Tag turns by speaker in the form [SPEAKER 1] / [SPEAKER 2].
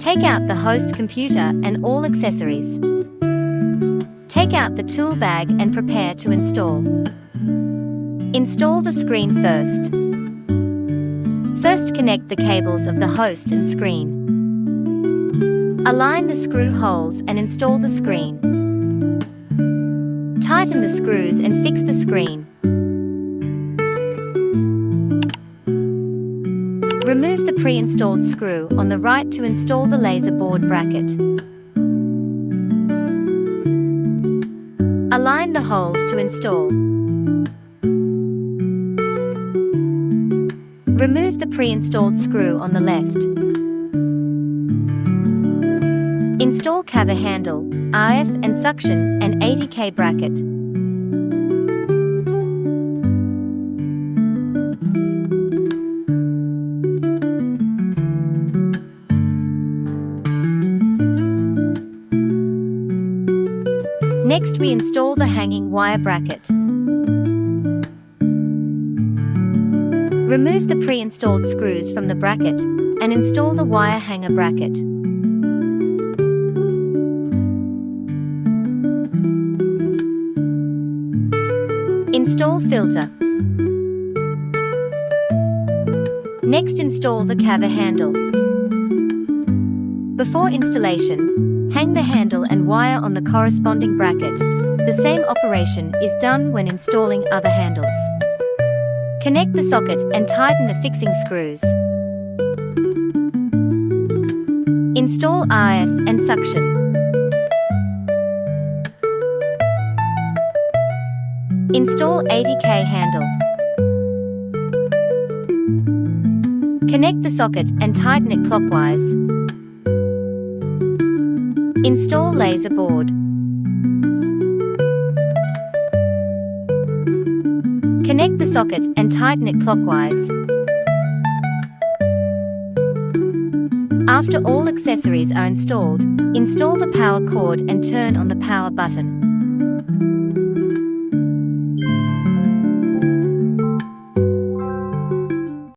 [SPEAKER 1] Take out the host computer and all accessories. Take out the tool bag and prepare to install. Install the screen first. First, connect the cables of the host and screen. Align the screw holes and install the screen. Tighten the screws and fix the screen. Remove the pre-installed screw on the right to install the laser board bracket. Align the holes to install. Remove the pre-installed screw on the left. Install cavitation handle, IF and suction, and 80K bracket. Next, we install the hanging wire bracket. Remove the pre-installed screws from the bracket and install the wire hanger bracket. Install filter. Next, install the cavitation handle. Before installation, hang the handle and wire on the corresponding bracket. The same operation is done when installing other handles. Connect the socket and tighten the fixing screws. Install IF and suction. Install 80K handle. Connect the socket and tighten it clockwise. Install laser board. Connect the socket and tighten it clockwise. After all accessories are installed, install the power cord and turn on the power button.